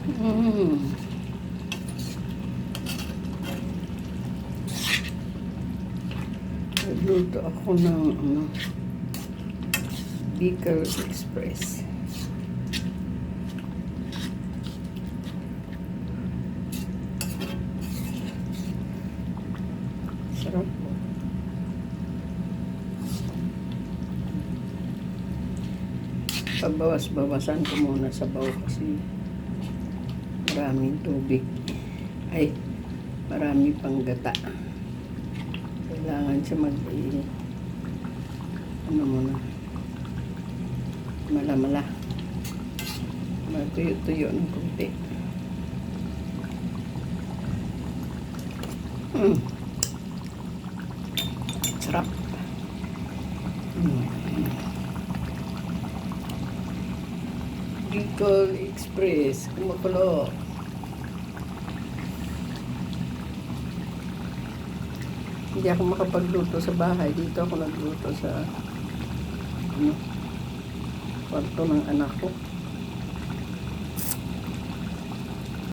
Mm. Nagluto ako ng Bicol Express. Sarap po. Pabawas-bawasan ko muna sa baw kasi maraming tubig. Ay, marami pang gata. Kailangan siya ano muna, mala-mala. Matuyo-tuyo ng kunti. Sarap. Bicol Express, kumukulo. Hindi ako makapagluto sa bahay. Dito ako nagluto sa kwarto ng anak ko.